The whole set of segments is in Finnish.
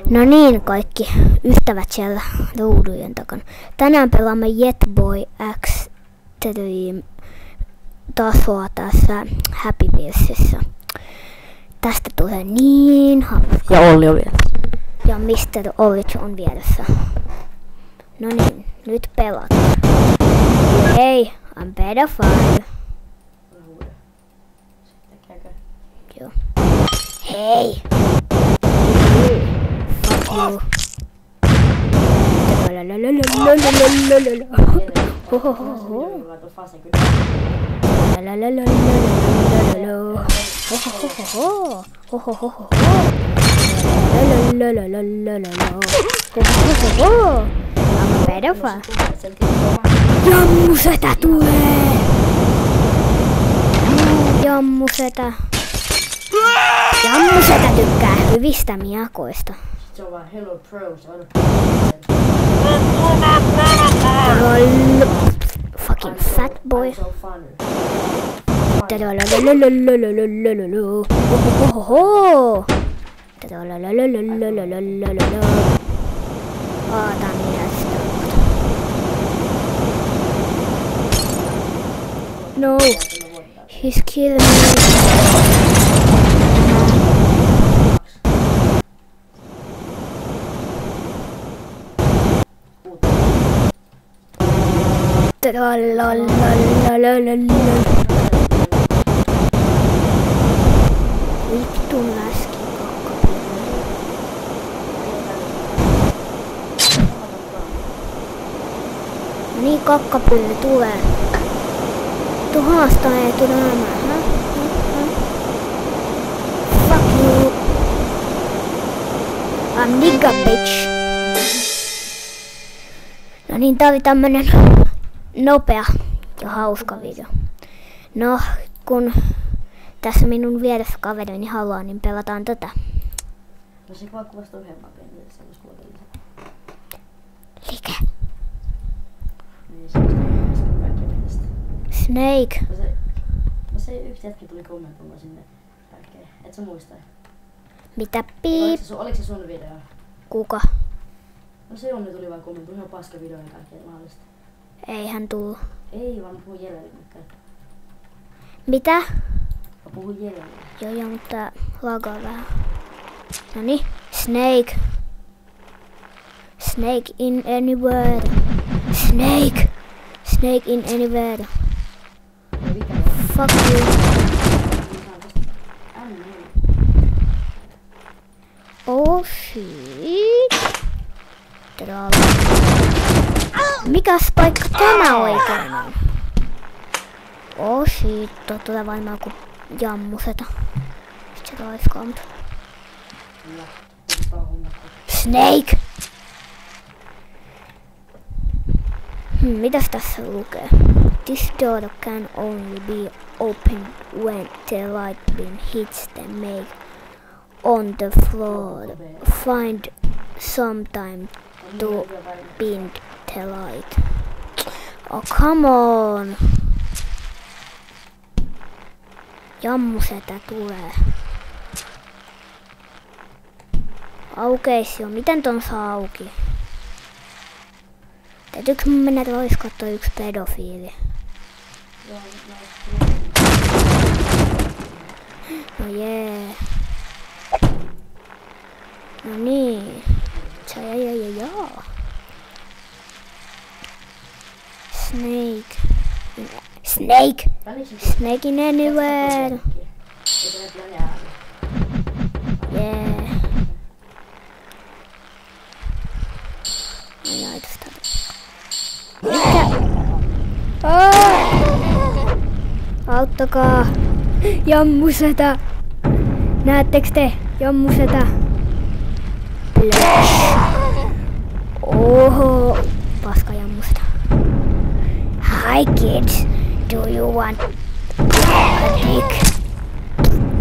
No niin, kaikki ystävät siellä ruudujen takana. Tänään pelaamme Jetboy Extreme tasoa tässä Happy Wheelsissa. Tästä tulee niin hauska. Ja Olli on vieressä. Ja Mr. Orange on vieressä. No niin, nyt pelataan. Hei, I'm pedophile. Joo. Hei! Fuck you. I'm a pedophile. Jammusetä tulee! Jammusetä. Jammusetä tykkää hyvistä miakoista. Se on vaan Hello Pro, se on fucking fat boy. No, he's killing me. Vittun läski kakkapylly. Niin kakkapylly tulee. Tuhasta ei tule nämä. Fuck you. I'm nigga bitch. No niin, tää oli tämmönen nopea ja hauska video. No, kun tässä minun vieressä kaverini haluaa, niin pelataan tätä. No se vaan kuvasta ohjelmaa pienelle, se vois kuvata lisää. Like. Niin se on kaikkea mielestä. Snake. No se yksi hetki tuli kommentoimaan sinne kaikkeen. Et sä muista? Mitä piip? Oliko se sun video? Kuka? No se Jonni tuli vaan kommentoimaan ihan paska video ja kaikkea mahdollista. Ei hän tullut. Ei vaan puhun Jelelle nytkään. Mitä? Mä puhun Jelelle. Joo, mutta lagaa vähän. Noniin. Snake. Snake in anywhere. Snake. Snake in anywhere. Fuck you. Oh shit. Mikäs paikka tämä oikein on? Oh shit, tulee varmaan ku jammuseta. Sit se laiskaa mut. Snake! Mitäs tässä lukee? This door can only be opened when the light beam hits the make on the floor. Find some time to bind the light. Oh, come on! Jammusetä tulee. Aukeisi jo. Miten ton saa auki? Täytyykö mun mennä roiskattua yksi pedofiili? No jee. No niin. Jaa. Snake. Snake! Snake in anywhere! Yeah. Mikä? Auttakaa! Jammusetä! Näettekö te? Jammusetä! Oho! Paska jammusetä. Hi kids! Do you want a dick?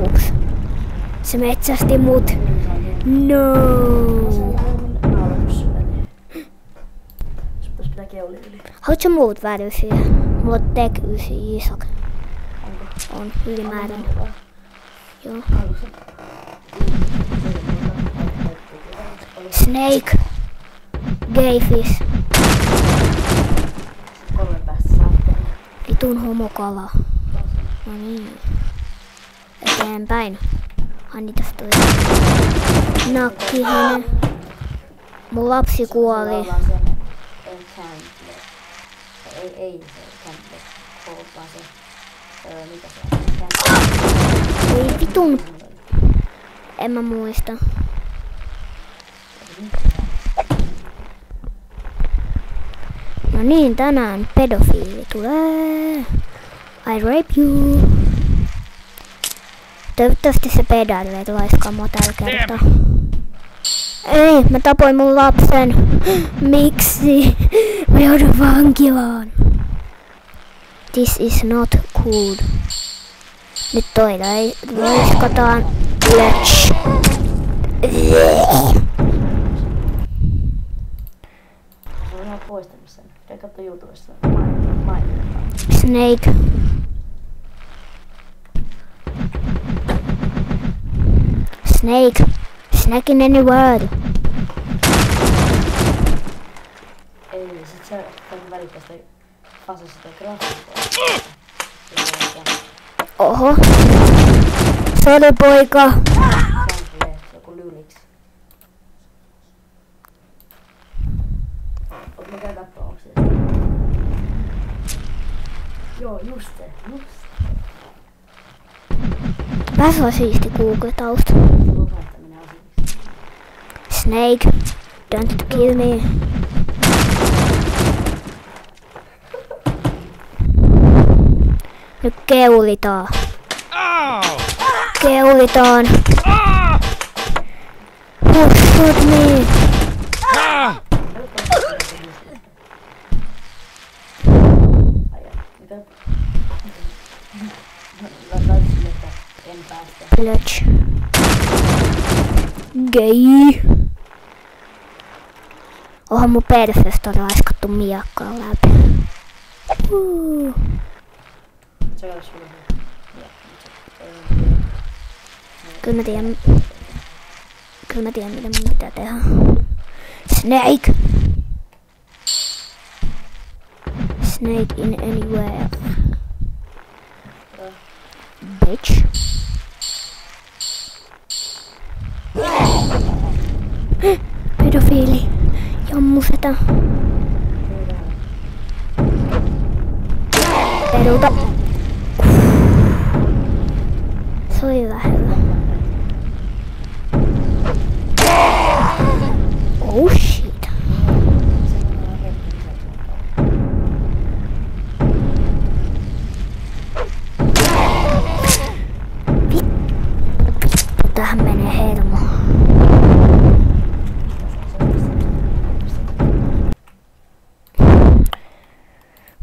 Ups. Se metsästi mut. No. Haluatko muut värysiä? Mulla on tek 9 isak. On ylimääräinen. Joo. Snake. Gayfish. 3 päästä saatte. Vitun homokala. No niin. Eteenpäin. Anni tästä tuli. Nakkihene. Mun lapsi kuoli. Ollaan sen enchantment. Ei se enchantment. Vaan se. Mikä se on? Enchantment. Ei vitun. En mä muista. No niin, tänään pedofiili tulee. I rape you. Toivottavasti se pedailee laiskaa mua tällä kertaa. Ei, mä tapoin mun lapsen. Miksi? Mä joudun vankilaan. This is not cool. Nyt toi laiskataan. Let's. Mä oon poistanut sen. Pitää katsoa YouTubesta. Snake. Snake. Snake in any world. Ei, sit se on välikästä fasasta sitä grafiikkaa. Oho. Sori poika. Joku lyrics. Mä käyn kattoo, onks se? Joo, just se. Tässä on siisti Google-tausta. Snake, don't kill me. Nyt keulitaan. Keulitaan. Who shoot me? Pledge. Gay. Onhan mun perseestä raiskattu miakkaa läpi. Kyllä mä tiedän mitä mun pitää tehdä. Snake! Snake in anywhere. Bitch. Pedofiili. Jammusetä. Peruta. Se oli lähellä. Oh shit. Tähän menee hermo.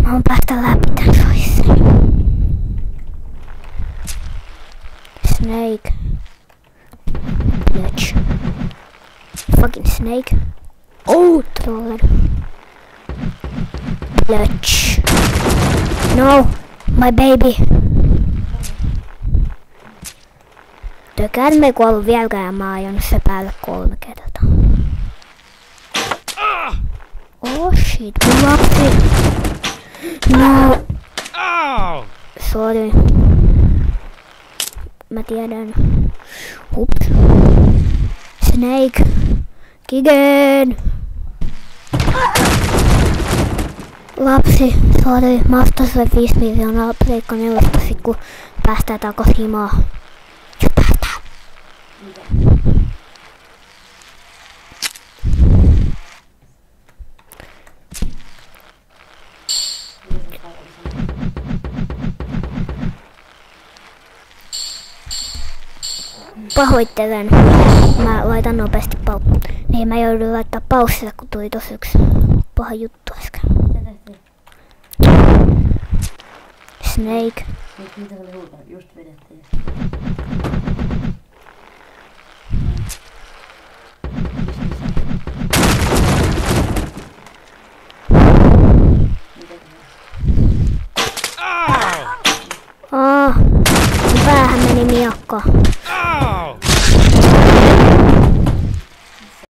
Mä oon päästä läpi tän soissin. Snake. Bitch. Fucking snake. Oh, troller. Bitch. No, my baby. Tuo käärme ei kuollut vieläkään ja mä oon ajanut se päälle 3 kertaa. Oh shit, mun lapsi. No. Sorry. Mä tiedän. Ups. Snake. Kigen. Lapsi. Sorry. Mä ostan sulle 5 miljoonaa Pleikka 4 sit kun päästään takos himaa. Jos päästään. Pahoittelen. Mä laitan nopeasti niin mä joudun laittaa paussille, kun tuli tossa yksi paha juttu äsken. Snake. Mitä se oli huutanut? Just vedettiin.